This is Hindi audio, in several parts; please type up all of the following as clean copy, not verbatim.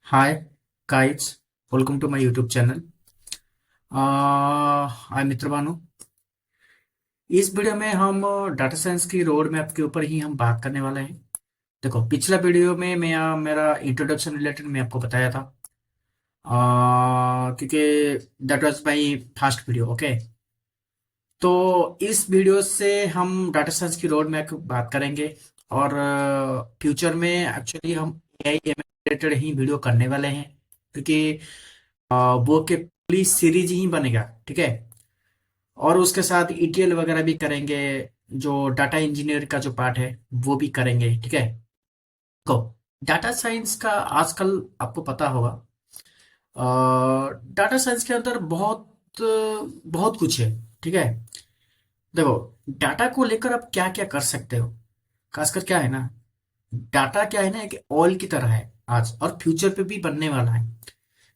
Hi, guys. Welcome to my YouTube channel. आई मित्र भानु। इस वीडियो में हम डाटा साइंस की रोड मैप के ऊपर ही हम बात करने वाले हैं। देखो, पिछला वीडियो में मैं मेरा इंट्रोडक्शन रिलेटेड मैं आपको बताया था, क्योंकि that was my first video. Okay, तो इस वीडियो से हम डाटा साइंस की रोड मैप बात करेंगे, और फ्यूचर में एक्चुअली हम एआई रिलेटेड ही वीडियो करने वाले हैं, क्योंकि वो के पूरी सीरीज ही बनेगा। ठीक है, और उसके साथ ईटीएल वगैरह भी करेंगे, जो डाटा इंजीनियर का जो पार्ट है वो भी करेंगे। ठीक है, तो डाटा साइंस का आजकल आपको पता होगा, डाटा साइंस के अंदर बहुत बहुत कुछ है। ठीक है, देखो, डाटा को लेकर आप क्या क्या कर सकते हो। खासकर क्या है ना, डाटा क्या है ना, एक ऑयल की तरह है आज, और फ्यूचर पे भी बनने वाला है।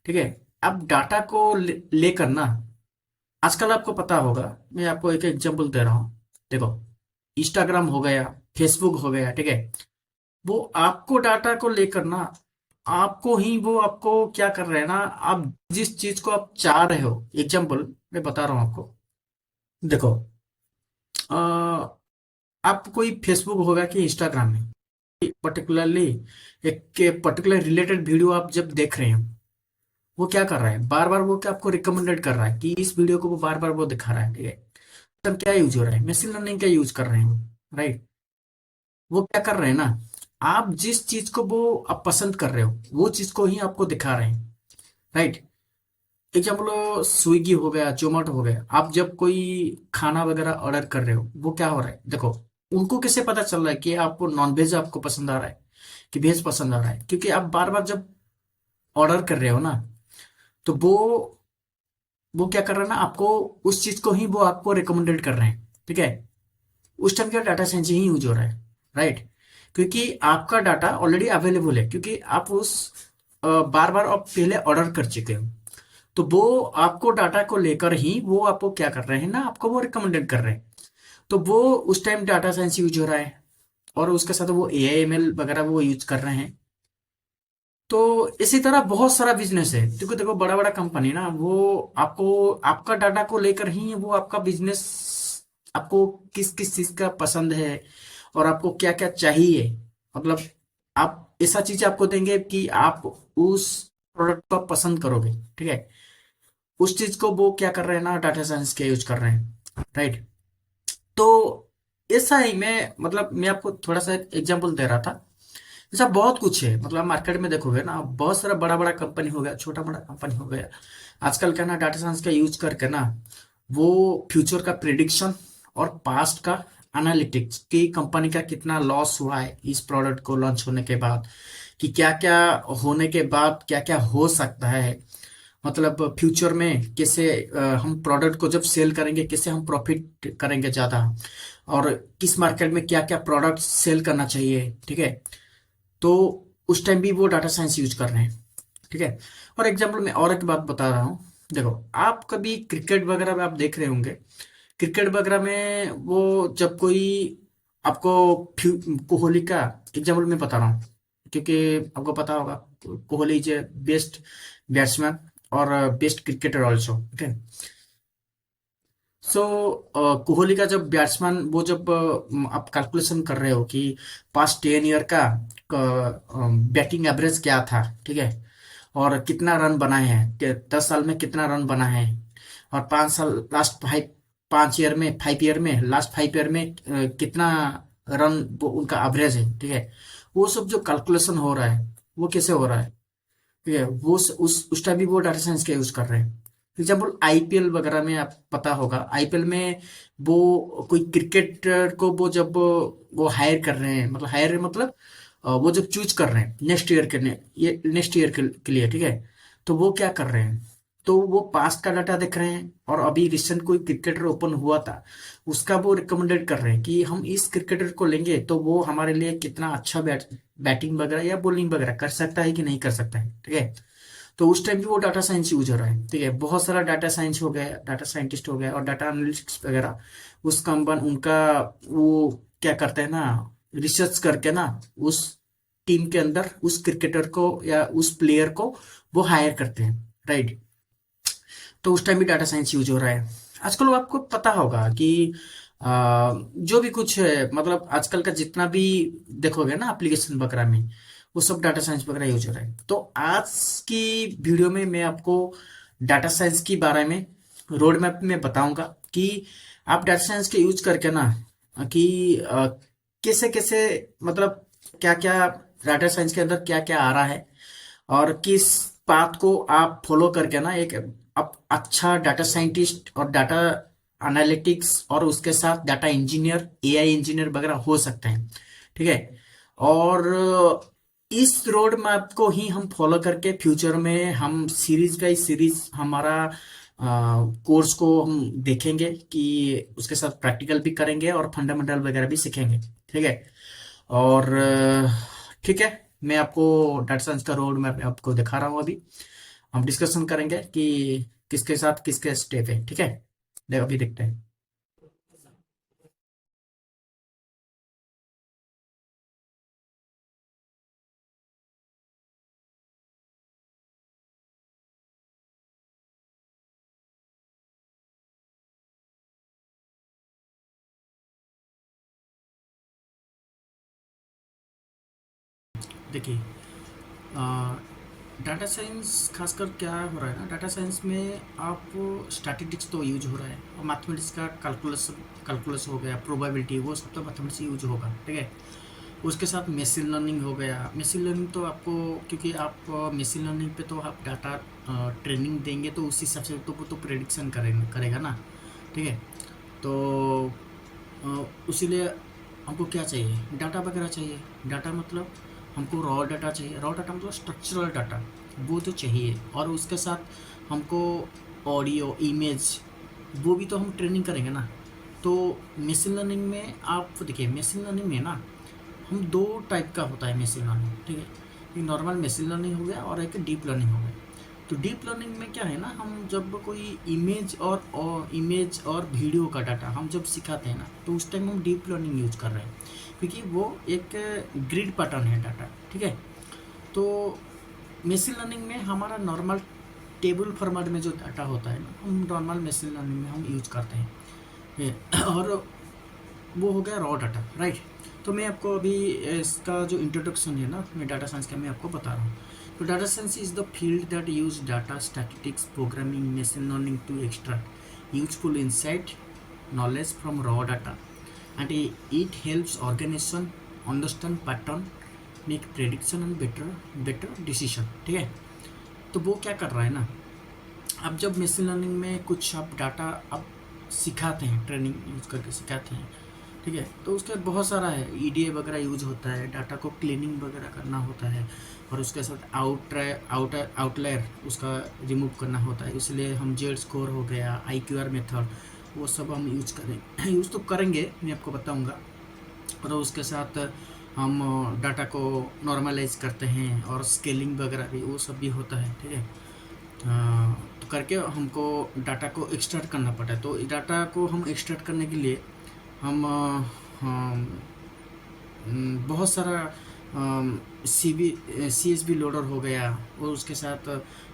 ठीक है, अब डाटा को लेकर ना, आजकल आपको पता होगा, मैं आपको एक एग्जांपल दे रहा हूँ। देखो, इंस्टाग्राम हो गया, फेसबुक हो गया, ठीक है, वो आपको डाटा को लेकर ना, आपको ही वो आपको क्या कर रहे हैं ना, आप जिस चीज को आप चाह रहे हो। एग्जांपल मैं बता रहा हूँ आपको। देखो, अ, आप कोई फेसबुक होगा कि इंस्टाग्राम में पर्टिकुलरली एक पर्टिकुलर रिलेटेड वीडियो आप जब देख रहे हो, वो क्या कर रहा है, बार बार वो क्या आपको रिकमेंडेड कर रहा है कि इस वीडियो को वो बार बार वो दिखा रहा है। ठीक है, तब क्या यूज हो रहा है, मशीन लर्निंग का यूज कर रहे हैं, राइट। वो क्या कर रहे हैं ना, आप जिस चीज को वो आप पसंद कर रहे हो वो चीज को ही आपको दिखा रहे हैं, राइट। एग्जाम्पल स्विगी हो गया, जोमेटो हो गया, आप जब कोई खाना वगैरह ऑर्डर कर रहे हो, वो क्या हो रहा है, देखो, उनको कैसे पता चल रहा है कि आपको नॉन वेज आपको पसंद आ रहा है कि वेज पसंद आ रहा है, क्योंकि आप बार बार जब ऑर्डर कर रहे हो ना, तो वो क्या कर रहा है ना, आपको उस चीज को ही वो आपको रिकमेंडेड कर रहे हैं। ठीक है, उस टाइम क्या डाटा साइंस ही यूज हो रहा है, राइट। क्योंकि आपका डाटा ऑलरेडी अवेलेबल है, क्योंकि आप उस बार बार आप पहले ऑर्डर कर चुके हो, तो वो आपको डाटा को लेकर ही वो आपको क्या कर रहे हैं ना, आपको वो रिकमेंडेड कर रहे हैं। तो वो उस टाइम डाटा साइंस यूज हो रहा है, और उसके साथ वो एआईएमएल वगैरह वो यूज कर रहे हैं। तो इसी तरह बहुत सारा बिजनेस है, क्योंकि देखो, बड़ा बड़ा कंपनी ना, वो आपको आपका डाटा को लेकर ही वो आपका बिजनेस, आपको किस किस चीज का पसंद है और आपको क्या क्या चाहिए, मतलब आप ऐसा चीज आपको देंगे कि आप उस प्रोडक्ट को आप पसंद करोगे। ठीक है, उस चीज को वो क्या कर रहे हैं ना, डाटा साइंस के यूज कर रहे हैं, राइट। तो ऐसा ही मैं आपको थोड़ा सा एग्जांपल दे रहा था। ऐसा बहुत कुछ है, मतलब मार्केट में देखोगे ना, बहुत सारा बड़ा बड़ा कंपनी हो गया, छोटा बड़ा कंपनी हो गया, आजकल क्या ना, डाटा साइंस का यूज करके ना, वो फ्यूचर का प्रिडिक्शन और पास्ट का एनालिटिक्स की कंपनी का कितना लॉस हुआ है इस प्रोडक्ट को लॉन्च होने के बाद, कि क्या क्या होने के बाद क्या क्या हो सकता है, मतलब फ्यूचर में कैसे हम प्रोडक्ट को जब सेल करेंगे कैसे हम प्रॉफिट करेंगे ज्यादा, और किस मार्केट में क्या क्या प्रोडक्ट सेल करना चाहिए। ठीक है, तो उस टाइम भी वो डाटा साइंस यूज कर रहे हैं। ठीक है, और एग्जाम्पल मैं और एक बात बता रहा हूँ। देखो, आप कभी क्रिकेट वगैरह में आप देख रहे होंगे, क्रिकेट वगैरह में वो जब कोई आपको कोहली का एग्जाम्पल मैं बता रहा हूँ, क्योंकि आपको पता होगा कोहली इज बेस्ट बैट्समैन और बेस्ट क्रिकेटर ऑल्सो। ओके, सो कोहली का जब बैट्समैन वो जब आप कैलकुलेशन कर रहे हो कि पास्ट 10 ईयर का बैटिंग एवरेज क्या था, ठीक है, और कितना रन बनाए हैं, 10 साल में कितना रन बना है, और 5 साल लास्ट 5 ईयर में, 5 ईयर में, लास्ट 5 ईयर में कितना रन वो उनका एवरेज है। ठीक है, वो सब जो कैलकुलेशन हो रहा है वो कैसे हो रहा है, ठीक है, वो उस टाइम भी वो डाटा साइंस का यूज कर रहे हैं। एग्जाम्पल आईपीएल वगैरह में आप पता होगा, आईपीएल में वो कोई क्रिकेटर को वो जब वो हायर कर रहे हैं, मतलब हायर मतलब वो जब चूज कर रहे हैं नेक्स्ट ईयर के ये नेक्स्ट ईयर के लिए, ठीक है, तो वो क्या कर रहे हैं, तो वो पास्ट का डाटा देख रहे हैं, और अभी रिसेंट कोई क्रिकेटर ओपन हुआ था उसका वो रिकमेंडेड कर रहे हैं कि हम इस क्रिकेटर को लेंगे तो वो हमारे लिए कितना अच्छा बैटिंग वगैरह या बॉलिंग वगैरह कर सकता है कि नहीं कर सकता है। ठीक है, तो उस टाइम भी वो डाटा साइंस यूज हो रहा है। ठीक है, बहुत सारा डाटा साइंस हो गया, डाटा साइंटिस्ट हो गया, और डाटा एनालिटिक्स वगैरह, उस कंपन उनका वो क्या करते हैं ना, रिसर्च करके ना, उस टीम के अंदर उस क्रिकेटर को या उस प्लेयर को वो हायर करते हैं, राइट। तो उस टाइम भी डाटा साइंस यूज हो रहा है। आजकल वो आपको पता होगा कि जो भी कुछ है, मतलब आजकल का जितना भी देखोगे ना एप्लीकेशन वगैरह में, वो सब डाटा साइंस वगैरह यूज हो रहा है। तो आज की वीडियो में मैं आपको डाटा साइंस के बारे में रोड मैप में बताऊंगा कि आप डाटा साइंस के यूज करके ना कि कैसे कैसे, मतलब क्या क्या डाटा साइंस के अंदर क्या क्या आ रहा है, और किस पाथ को आप फॉलो करके ना एक आप अच्छा डाटा साइंटिस्ट और डाटा एनालिटिक्स और उसके साथ डाटा इंजीनियर, एआई इंजीनियर वगैरह हो सकते हैं, ठीक है। और इस रोड मैप को ही हम फॉलो करके फ्यूचर में हम सीरीज बाई सीरीज हमारा कोर्स को हम देखेंगे कि उसके साथ प्रैक्टिकल भी करेंगे और फंडामेंटल वगैरह भी सीखेंगे, ठीक है। और ठीक है, मैं आपको डाटा साइंस का रोड मैप आपको दिखा रहा हूँ अभी। हम डिस्कशन करेंगे कि किसके साथ किसके स्टेप है, ठीक है। अभी देखते हैं। देखिए, डाटा साइंस खासकर क्या हो रहा है ना, डाटा साइंस में आप स्टैटिस्टिक्स तो यूज हो रहा है, और मैथमेटिक्स का कैलकुलस कैलकुलस हो गया, प्रोबेबिलिटी, वो सब तो मैथमेटिक्स यूज होगा, ठीक है। उसके साथ मशीन लर्निंग हो गया। मशीन लर्निंग तो आपको, क्योंकि आप मशीन लर्निंग पे तो आप डाटा ट्रेनिंग देंगे तो उस हिसाब से तो वो तो प्रेडिक्शन करेगा ना, ठीक है। तो इसीलिए हमको क्या चाहिए, डाटा वगैरह चाहिए। डाटा मतलब हमको रॉ डाटा चाहिए, रॉ डाटा मतलब स्ट्रक्चरल डाटा, वो तो चाहिए। और उसके साथ हमको ऑडियो, इमेज, वो भी तो हम ट्रेनिंग करेंगे ना। तो मशीन लर्निंग में आप देखिए, मशीन लर्निंग में ना हम दो टाइप का होता है मशीन लर्निंग, ठीक है। एक नॉर्मल मशीन लर्निंग हो गया और एक डीप लर्निंग हो गया। तो डीप लर्निंग में क्या है ना, हम जब कोई इमेज और वीडियो का डाटा हम जब सिखाते हैं ना, तो उस टाइम हम डीप लर्निंग यूज कर रहे हैं, क्योंकि वो एक ग्रिड पैटर्न है डाटा, ठीक है। तो मशीन लर्निंग में हमारा नॉर्मल टेबल फॉर्मेट में जो डाटा होता है ना, हम नॉर्मल मशीन लर्निंग में हम यूज करते हैं और वो हो गया रॉ डाटा, राइट। तो मैं आपको अभी इसका जो इंट्रोडक्शन है ना, मैं डाटा साइंस का मैं आपको बता रहा हूँ। तो data science is the field that use data statistics programming machine learning to extract useful insight knowledge from raw data, and it helps organization understand pattern, make prediction and better decision, ठीक है। तो वो क्या कर रहा है ना, अब जब मशीन लर्निंग में कुछ आप डाटा आप सिखाते हैं, ट्रेनिंग यूज करके सिखाते हैं, ठीक है। तो उसके बहुत सारा है, ईडीए वगैरह यूज होता है, डाटा को क्लीनिंग वगैरह करना होता है, और उसके साथ आउटलायर उसका रिमूव करना होता है। इसलिए हम जेड स्कोर हो गया, IQR मेथड, वो सब हम यूज करें यूज तो करेंगे, मैं आपको बताऊंगा। और उसके साथ हम डाटा को नॉर्मलाइज करते हैं, और स्केलिंग वगैरह भी वो सब भी होता है, ठीक है। तो करके हमको डाटा को एक्सट्रैक्ट करना पड़ता है। तो डाटा को हम एक्सट्रैक्ट करने के लिए हम बहुत सारा CSV लोडर हो गया, और उसके साथ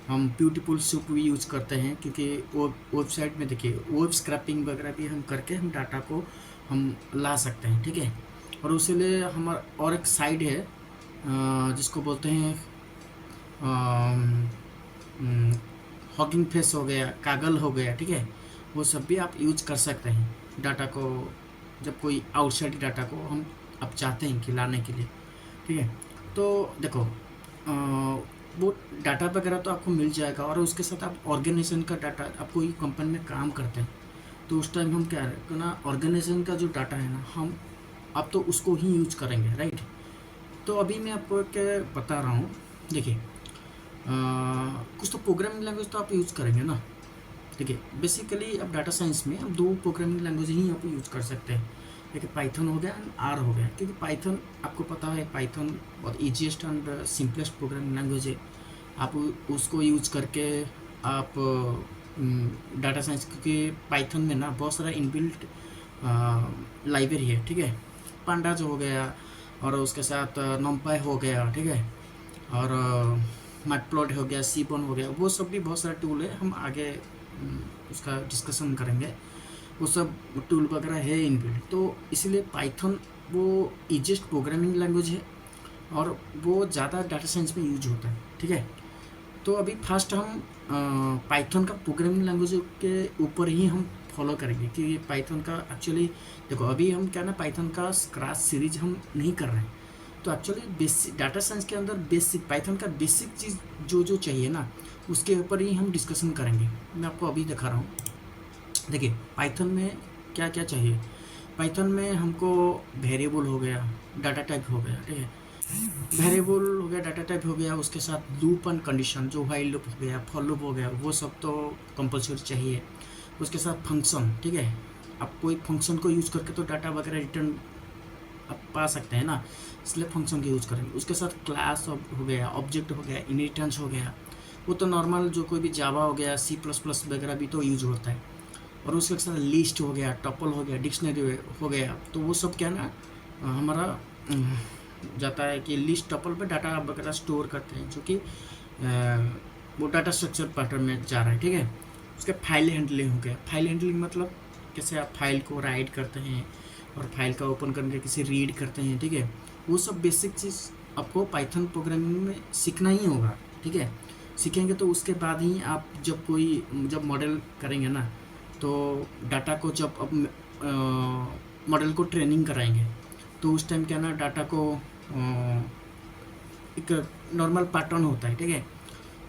हम ब्यूटीफुल सूप भी यूज करते हैं, क्योंकि वो वेबसाइट में देखिए वेब स्क्रैपिंग वगैरह भी हम करके हम डाटा को हम ला सकते हैं, ठीक है। और उसी लिए हमारा और एक साइड है जिसको बोलते हैं हॉगिंग फेस हो गया, कागल हो गया, ठीक है। वो सब भी आप यूज कर सकते हैं डाटा को, जब कोई आउटसाइड डाटा को हम आप चाहते हैं कि लाने के लिए, ठीक है। तो देखो वो डाटा वगैरह तो आपको मिल जाएगा, और उसके साथ आप ऑर्गेनाइजेशन का डाटा, आप कोई कंपनी में काम करते हैं तो उस टाइम हम क्या है ना, ऑर्गेनाइजेशन का जो डाटा है ना, हम अब तो उसको ही यूज करेंगे, राइट। तो अभी मैं आपको एक बता रहा हूँ, देखिए कुछ तो प्रोग्रामिंग लैंग्वेज तो आप यूज़ करेंगे ना, देखिए बेसिकली अब डाटा साइंस में हम दो प्रोग्रामिंग लैंग्वेज ही आप यूज़ कर सकते हैं। देखिए पाइथन हो गया एंड आर हो गया, क्योंकि पाइथन आपको पता है, पाइथन बहुत easiest and simplest programming language है। आप उसको यूज करके आप डाटा साइंस, क्योंकि पाइथन में ना बहुत सारा इनबिल्ट लाइब्रेरी है, ठीक है। पांडाज हो गया, और उसके साथ numpy हो गया, ठीक है, और मैटप्लॉट हो गया, सीबॉन हो गया, वो सब भी बहुत सारे टूल है, हम आगे उसका डिस्कशन करेंगे। वो सब टूल वगैरह है इनबिल्ट, तो इसलिए पाइथन वो ईजिएस्ट प्रोग्रामिंग लैंग्वेज है और वो ज़्यादा डाटा साइंस में यूज होता है, ठीक है। तो अभी फर्स्ट हम पाइथन का प्रोग्रामिंग लैंग्वेज के ऊपर ही हम फॉलो करेंगे कि पाइथन का एक्चुअली देखो, अभी हम क्या ना पाइथन का स्क्रैच सीरीज हम नहीं कर रहे हैं। तो एक्चुअली बेसिक डाटा साइंस के अंदर बेसिक पाइथन का बेसिक चीज़ जो जो चाहिए ना, उसके ऊपर ही हम डिस्कशन करेंगे। मैं आपको अभी दिखा रहा हूँ। देखिए पाइथन में क्या क्या चाहिए। पाइथन में हमको वेरिएबल हो गया, डाटा टाइप हो गया, ठीक है, वेरिएबल हो गया, डाटा टाइप हो गया, उसके साथ लूप एंड कंडीशन जो वाइल लूप हो गया, फॉर लूप हो गया, वो सब तो कंपलसरी चाहिए। उसके साथ फंक्शन, ठीक है, आप कोई फंक्शन को यूज़ करके तो डाटा वगैरह रिटर्न आप पा सकते हैं ना, इसलिए फंक्शन का यूज़ करेंगे। उसके साथ क्लास हो गया, ऑब्जेक्ट हो गया, इनहेरिटेंस हो गया, वो तो नॉर्मल जो कोई भी जावा हो गया, सी प्लस प्लस वगैरह भी तो यूज होता है। और उसके साथ लिस्ट हो गया, टपल हो गया, डिक्शनरी हो गया, तो वो सब क्या ना हमारा जाता है कि लिस्ट टपल पे डाटा वगैरह स्टोर करते हैं, जो कि वो डाटा स्ट्रक्चर पैटर्न में जा रहा है, ठीक है। उसके फाइल हैंडलिंग हो गया। फाइल हैंडलिंग मतलब कैसे आप फाइल को राइट करते हैं और फाइल का ओपन करके किसी रीड करते हैं, ठीक है। वो सब बेसिक चीज़ आपको पाइथन प्रोग्रामिंग में सीखना ही होगा, ठीक है। सीखेंगे तो उसके बाद ही आप जब मॉडल करेंगे ना, तो डाटा को जब अब मॉडल को ट्रेनिंग कराएंगे, तो उस टाइम क्या ना डाटा को एक नॉर्मल पैटर्न होता है, ठीक है।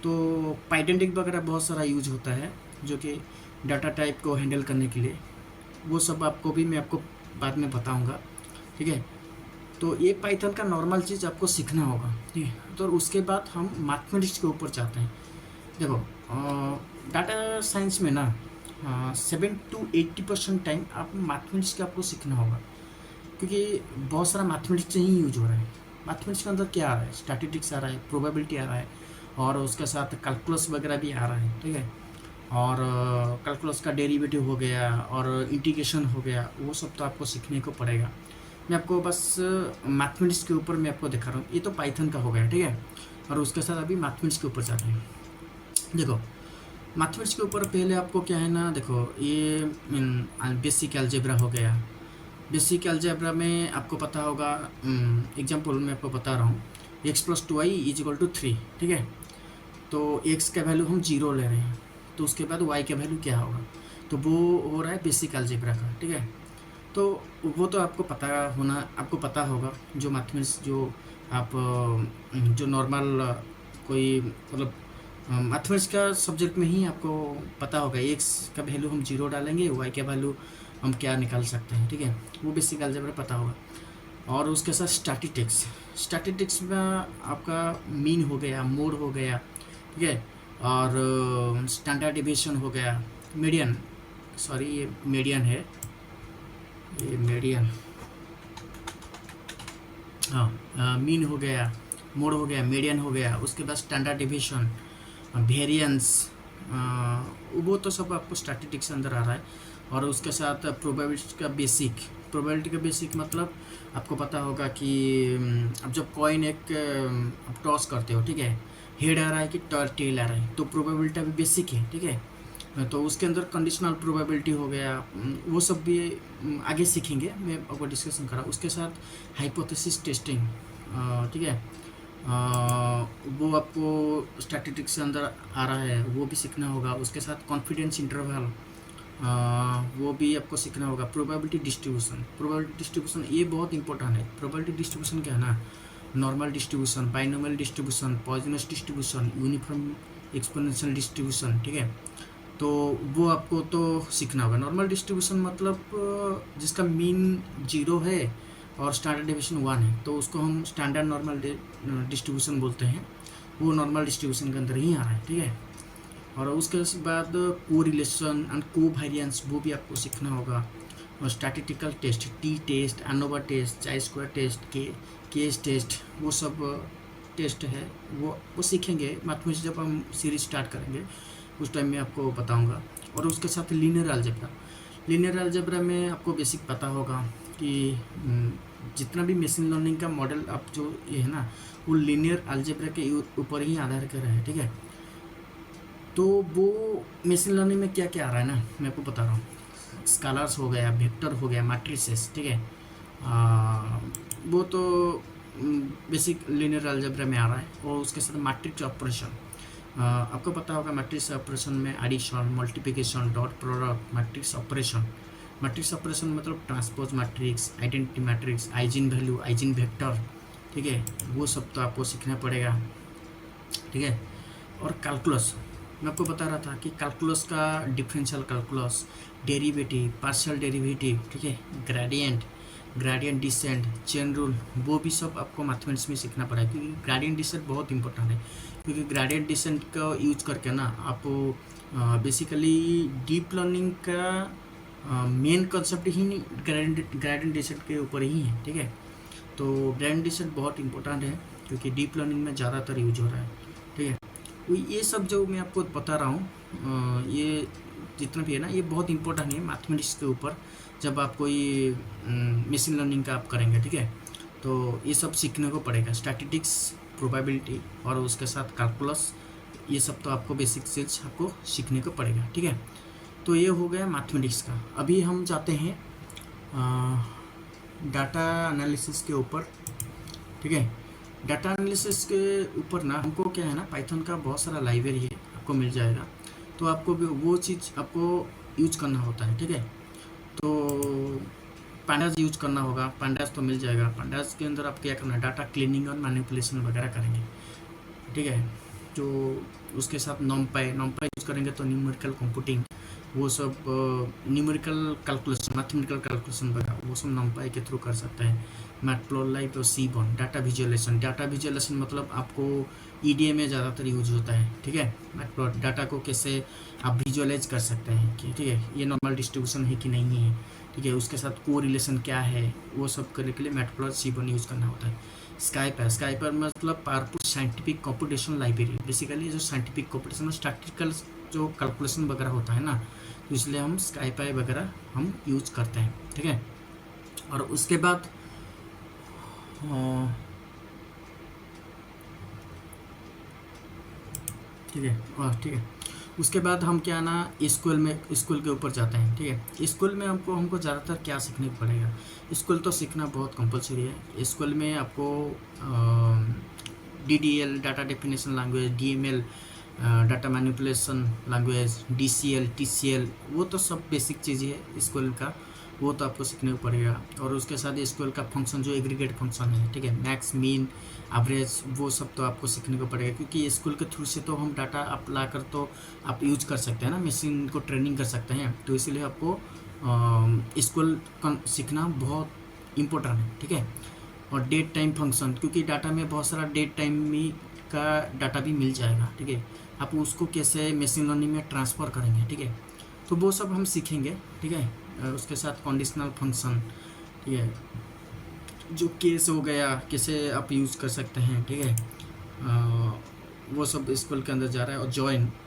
तो पाइडेंटिक वगैरह बहुत सारा यूज होता है जो कि डाटा टाइप को हैंडल करने के लिए, वो सब मैं आपको बाद में बताऊंगा, ठीक है। तो ये पाइथन का नॉर्मल चीज़ आपको सीखना होगा, ठीक है। तो उसके बाद हम मैथमेटिक्स के ऊपर जाते हैं। देखो डाटा साइंस में ना 7 to 80% टाइम आप मैथमेटिक्स का आपको सीखना होगा, क्योंकि बहुत सारा मैथमेटिक्स ही यूज हो रहा है। मैथमेटिक्स के अंदर क्या आ रहा है, स्टैटिस्टिक्स आ रहा है, प्रोबेबिलिटी आ रहा है, और उसके साथ कैलकुलस वगैरह भी आ रहा है, ठीक है। और कैलकुलस का डेरिवेटिव हो गया और इंटीग्रेशन हो गया, वो सब तो आपको सीखने को पड़ेगा। मैं आपको बस मैथमेटिक्स के ऊपर मैं आपको दिखा रहा हूँ। ये तो पाइथन का हो गया, ठीक है। और उसके साथ अभी मैथमेटिक्स के ऊपर जाते हैं। देखो मैथमेटिक्स के ऊपर पहले आपको क्या है ना, देखो ये बेसिक अलजेब्रा हो गया। बेसिक अलजेब्रा में आपको पता होगा, एग्जाम्पल मैं आपको बता रहा हूँ, x+2y=3, ठीक है। तो x का वैल्यू हम 0 ले रहे हैं, तो उसके बाद y का वैल्यू क्या होगा, तो वो हो रहा है बेसिक अलजेब्रा का, ठीक है। तो वो तो आपको पता होगा। जो मैथमेटिक्स जो आप जो नॉर्मल कोई मतलब मैथमेटिक्स का सब्जेक्ट में ही आपको पता होगा, एक्स का वैल्यू हम 0 डालेंगे, वाई का वैल्यू हम क्या निकाल सकते हैं, ठीक है। वो बेसिक अलजेब्रा पता होगा। और उसके साथ स्टैटिस्टिक्स में आपका मीन हो गया, मोड हो गया, ठीक है, और स्टैंडर्ड डिविएशन हो गया, मीडियन, सॉरी ये मीडियन है, ये मीडियन, हाँ, मीन हो गया, मोड हो गया, मीडियन हो गया। उसके बाद स्टैंडर्ड डिविएशन, वेरिएंस, वो तो सब आपको स्टैटिस्टिक्स अंदर आ रहा है। और उसके साथ प्रोबेबिलिटी का बेसिक मतलब आपको पता होगा कि अब जब कॉइन आप टॉस करते हो, ठीक है, हेड आ रहा है कि टेल आ रहा है, तो प्रोबेबिलिटी भी बेसिक है, ठीक है। तो उसके अंदर कंडीशनल प्रोबेबिलिटी हो गया, वो सब भी आगे सीखेंगे, मैं आपको डिस्कशन करा। उसके साथ हाइपोथेसिस टेस्टिंग, ठीक है, वो आपको स्टैटिस्टिक्स से अंदर आ रहा है, वो भी सीखना होगा। उसके साथ कॉन्फिडेंस इंटरवल, वो भी आपको सीखना होगा। प्रोबेबिलिटी डिस्ट्रीब्यूशन ये बहुत इंपॉर्टेंट है। प्रोबेबिलिटी डिस्ट्रीब्यूशन क्या है ना, normal distribution, binomial distribution, poisonous distribution, uniform exponential distribution, ठीक है। तो वो आपको तो सीखना होगा। नॉर्मल डिस्ट्रीब्यूशन मतलब जिसका मीन 0 है और स्टैंडर्ड डिविएशन 1 है, तो उसको हम स्टैंडर्ड नॉर्मल डिस्ट्रीब्यूशन बोलते हैं। वो नॉर्मल डिस्ट्रीब्यूशन के अंदर ही आ रहा है, ठीक है। और उसके बाद को रिलेशन एंड को वेरिएंस, वो भी आपको सीखना होगा। और statistical test, T test, ANOVA test, chi square test, case test, वो सब टेस्ट है, वो सीखेंगे मैथमेटिक्स जब हम सीरीज स्टार्ट करेंगे, उस टाइम में आपको बताऊंगा। और उसके साथ लीनियर अलजेब्रा में आपको बेसिक पता होगा कि जितना भी मशीन लर्निंग का मॉडल आप जो ये है ना, वो लीनियर अलजेब्रा के ऊपर ही आधार कर रहा है, ठीक है। तो वो मशीन लर्निंग में क्या क्या आ रहा है ना, मैं आपको बता रहा हूँ। स्केलर्स हो गया, वेक्टर हो गया, मैट्रिसेस, ठीक है। वो तो बेसिक लीनियर अलजेब्रा में आ रहा है। और उसके साथ मैट्रिक्स ऑपरेशन, आपको पता होगा मैट्रिक्स ऑपरेशन में addition, multiplication, dot product, matrix operation मतलब transpose matrix, identity matrix, eigen value, eigen vector, ठीक है। वो सब तो आपको सीखना पड़ेगा, ठीक है। और कैलकुलस, मैं आपको बता रहा था कि कैलकुलस का differential calculus, derivative, partial derivative, ठीक है, ग्रेडियंट डिसेंट, चेन रूल, वो भी सब आपको मैथमेटिक्स में सीखना पड़ेगा, क्योंकि ग्रेडियंट डिसेंट बहुत इंपॉर्टेंट है। क्योंकि ग्रेडियंट डिसेंट का यूज करके ना आप बेसिकली डीप लर्निंग का मेन कंसेप्ट ही ग्रेडियंट डिसेंट के ऊपर ही है, ठीक है। तो ग्रेडियंट डिसेंट बहुत इंपॉर्टेंट है, क्योंकि डीप लर्निंग में ज़्यादातर यूज हो रहा है, ठीक है। तो ये सब जो मैं आपको बता रहा हूँ, ये जितना भी है ना, ये बहुत इंपॉर्टेंट है मैथमेटिक्स के ऊपर। जब आप कोई मशीन लर्निंग का आप करेंगे, ठीक है, तो ये सब सीखने को पड़ेगा। स्टैटिस्टिक्स, प्रोबेबिलिटी और उसके साथ कैलकुलस, ये सब तो आपको बेसिक चीज आपको सीखने को पड़ेगा, ठीक है। तो ये हो गया मैथमेटिक्स का। अभी हम जाते हैं डाटा एनालिसिस के ऊपर, ठीक है। डाटा एनालिसिस के ऊपर ना हमको क्या है ना, पाइथन का बहुत सारा लाइब्रेरी है, आपको मिल जाएगा। तो आपको भी वो चीज़ आपको यूज करना होता है, ठीक है। तो पांडास यूज करना होगा, पांडास तो मिल जाएगा। पांडास के अंदर आप क्या करना है, डाटा क्लीनिंग और मैनिपुलेशन वगैरह करेंगे, ठीक है। जो उसके साथ नॉमपाई यूज करेंगे, तो न्यूमेरिकल कंप्यूटिंग, वो सब न्यूमेरिकल कैलकुलेशन, मैथमेटिकल कैलकुलेशन वगैरह, वो सब नॉमपाई के थ्रू कर सकते हैं। मैटप्लॉटलाइट और सीबॉर्न, डाटा विजुअलाइजेशन मतलब आपको ईडीए में ज़्यादातर यूज होता है, ठीक है। मैटप्लॉट डाटा को कैसे आप विजुअलाइज कर सकते हैं कि ठीक है ये नॉर्मल डिस्ट्रीब्यूशन है कि नहीं है, ठीक है। उसके साथ को रिलेशन क्या है, वो सब करने के लिए मैटप्लॉट, सीबॉर्न यूज़ करना होता है। स्काई पर मतलब powerful scientific computation library, basically जो साइंटिफिक कंप्यूटेशन और स्टैटिस्टिकल जो कैलकुलेशन वगैरह होता है ना, तो इसलिए हम स्काई वगैरह हम यूज करते हैं, ठीक है। और उसके बाद ठीक है, ठीक है। उसके बाद हम क्या ना स्कूल के ऊपर जाते हैं, ठीक है। स्कूल में हमको ज़्यादातर क्या सीखने को पड़ेगा, स्कूल तो सीखना बहुत कंपलसरी है। स्कूल में आपको DDL, data definition language, DML, data manipulation language, DCL, TCL, वो तो सब बेसिक चीज़ है स्कूल का, वो तो आपको सीखने को पड़ेगा। और उसके साथ स्कूल का फंक्शन जो एग्रीगेट फंक्शन है, ठीक है, मैक्स, मीन, एवरेज, वो सब तो आपको सीखने को पड़ेगा। क्योंकि स्कूल के थ्रू से तो हम डाटा आप ला कर तो आप यूज कर सकते हैं ना, मशीन को ट्रेनिंग कर सकते हैं। तो इसीलिए आपको स्कूल सीखना बहुत इम्पोर्टेंट है, ठीक है। और डेट टाइम फंक्शन, क्योंकि डाटा में बहुत सारा डेट टाइम में का डाटा भी मिल जाएगा, ठीक है। आप उसको कैसे मशीन लर्निंग में ट्रांसफ़र करेंगे, ठीक है। तो वो सब हम सीखेंगे, ठीक है। उसके साथ कंडीशनल फंक्शन, ठीक है, जो केस हो गया कैसे आप यूज़ कर सकते हैं, ठीक है। वो सब स्कूल के अंदर जा रहा है। और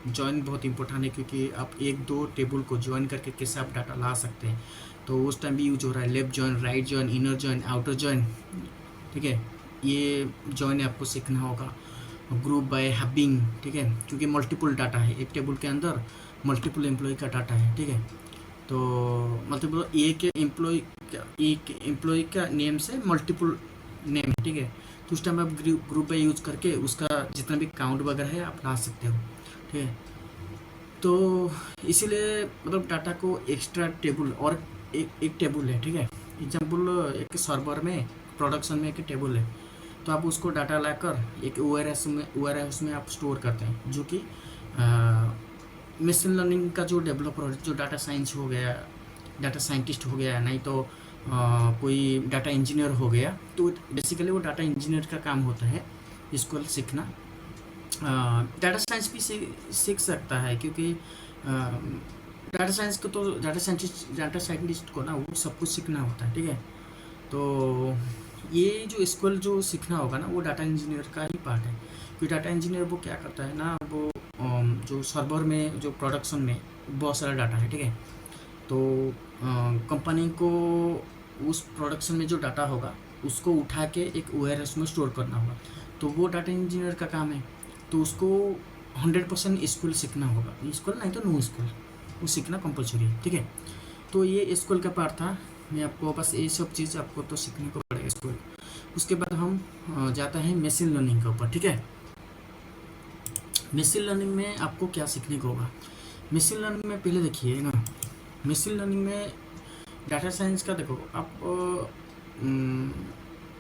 जॉइन बहुत इंपॉर्टेंट है, क्योंकि आप एक दो टेबल को ज्वाइन करके कैसे आप डाटा ला सकते हैं, तो उस टाइम भी यूज हो रहा है। Left join, right join, inner join, outer join, ठीक है, ये जॉइन आपको सीखना होगा। ग्रुप बाय हैविंग, ठीक है, क्योंकि मल्टीपल डाटा है एक टेबल के अंदर, मल्टीपल एम्प्लॉय का डाटा है, ठीक है। तो मतलब एक एम्प्लॉय का नेम से मल्टीपल नेम है, ठीक है। तो उस टाइम आप ग्रुप बाय यूज करके उसका जितना भी काउंट वगैरह है आप ला सकते हो, ठीक है। तो इसीलिए मतलब डाटा को एक्स्ट्रा टेबल और एक टेबल है, ठीक है। एग्जाम्पल एक सर्वर में, प्रोडक्शन में एक टेबल है, तो आप उसको डाटा लाकर एक ओआरएस में आप स्टोर करते हैं, जो कि मशीन लर्निंग का जो डेवलपर, जो डाटा साइंस हो गया, डाटा साइंटिस्ट हो गया, नहीं तो कोई डाटा इंजीनियर हो गया, तो बेसिकली वो डाटा इंजीनियर का काम होता है इसको सीखना। डाटा साइंस भी सीख सकता है, क्योंकि डाटा साइंस को तो डाटा साइंटिस्ट को ना वो सब कुछ सीखना होता है, ठीक है। तो ये जो स्किल जो सीखना होगा ना, वो डाटा इंजीनियर का ही पार्ट है। क्योंकि डाटा इंजीनियर वो क्या करता है ना, वो जो सर्वर में, जो प्रोडक्शन में बहुत सारा डाटा है, ठीक है। तो कंपनी को उस प्रोडक्शन में जो डाटा होगा उसको उठा के एक ओआरएस में स्टोर करना होगा। तो वो डाटा इंजीनियर का काम है। तो उसको 100% एसक्यूएल सीखना होगा, एसक्यूएल नहीं तो नो एसक्यूएल, वो सीखना कंपलसरी है, ठीक है। तो ये एसक्यूएल का पार्ट था। मैं आपको बस ये सब चीज़ आपको तो सीखने को पड़ेगा एसक्यूएल। उसके बाद हम जाता है मशीन लर्निंग के ऊपर, ठीक है। मशीन लर्निंग में आपको क्या सीखने को होगा? मशीन लर्निंग में पहले देखिए ना, मशीन लर्निंग में डाटा साइंस का देखो आप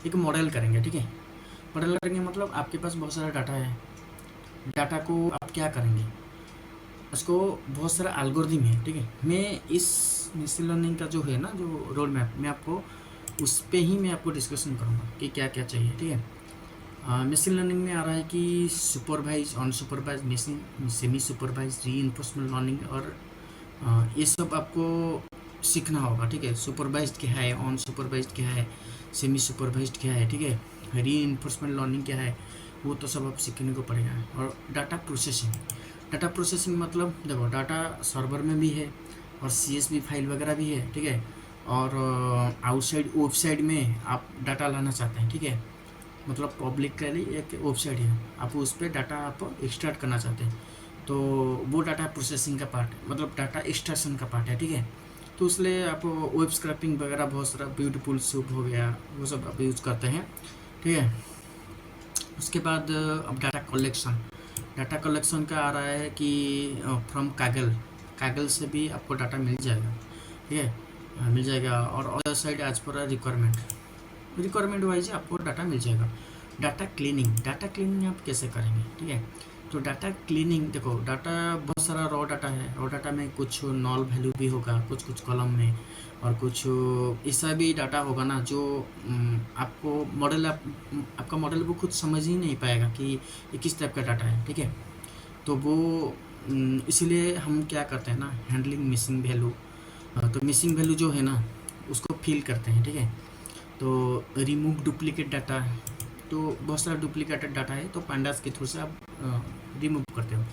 एक मॉडल करेंगे, ठीक है। मॉडल करेंगे मतलब आपके पास बहुत सारा डाटा है, डाटा को आप क्या करेंगे, उसको बहुत सारा एल्गोरिथम है, ठीक है। मैं इस मशीन लर्निंग का जो है ना, जो रोड मैप, मैं आपको उस पे ही मैं आपको डिस्कशन करूँगा कि क्या क्या चाहिए, ठीक है। मशीन लर्निंग में आ रहा है कि supervise, unsupervise machine, semi supervise, reinforcement learning, और ये सब आपको सीखना होगा, ठीक है। सुपरवाइज्ड क्या है, अनसुपरवाइज्ड क्या है, सेमी सुपरवाइज्ड क्या है, ठीक है। रीइंफोर्समेंट लर्निंग क्या है, वो तो सब आप सीखने को पड़ेगा। और डाटा प्रोसेसिंग, डाटा प्रोसेसिंग मतलब देखो डाटा सर्वर में भी है और CSV फाइल वगैरह भी है, ठीक है। और आउटसाइड वेबसाइट में आप डाटा लाना चाहते हैं, ठीक है। मतलब पब्लिकली एक वेबसाइट है, आप उस पर डाटा आप एक्सट्रैक्ट करना चाहते हैं, तो वो डाटा प्रोसेसिंग का पार्ट है, मतलब डाटा एक्सट्रैक्शन का पार्ट है, ठीक है। तो इसलिए आप वेब स्क्रैपिंग वगैरह बहुत सारा, ब्यूटीफुल सूप हो गया, वो सब आप यूज़ करते हैं, ठीक है। उसके बाद अब डाटा कलेक्शन, डाटा कलेक्शन का आ रहा है कि फ्रॉम कागल, कागल से भी आपको डाटा मिल जाएगा, ठीक है, मिल जाएगा। और other side as per requirement wise आपको डाटा मिल जाएगा। डाटा क्लीनिंग, डाटा क्लीनिंग आप कैसे करेंगे, ठीक है। तो डाटा क्लीनिंग देखो, डाटा बहुत सारा रॉ डाटा है, रॉ डाटा में कुछ नॉल वैल्यू भी होगा, कुछ कुछ कॉलम में, और कुछ ऐसा भी डाटा होगा ना जो आपको मॉडल, आपका मॉडल वो खुद समझ ही नहीं पाएगा कि ये किस टाइप का डाटा है, ठीक है। तो वो इसीलिए हम क्या करते हैं ना, हैंडलिंग मिसिंग वैल्यू। तो मिसिंग वैल्यू जो है ना, उसको फिल करते हैं, ठीक है। तो रिमूव डुप्लीकेट डाटा, तो बहुत सारा डुप्लीकेटेड डाटा है, तो पांडास के थ्रू से आप रिमूव करते हो।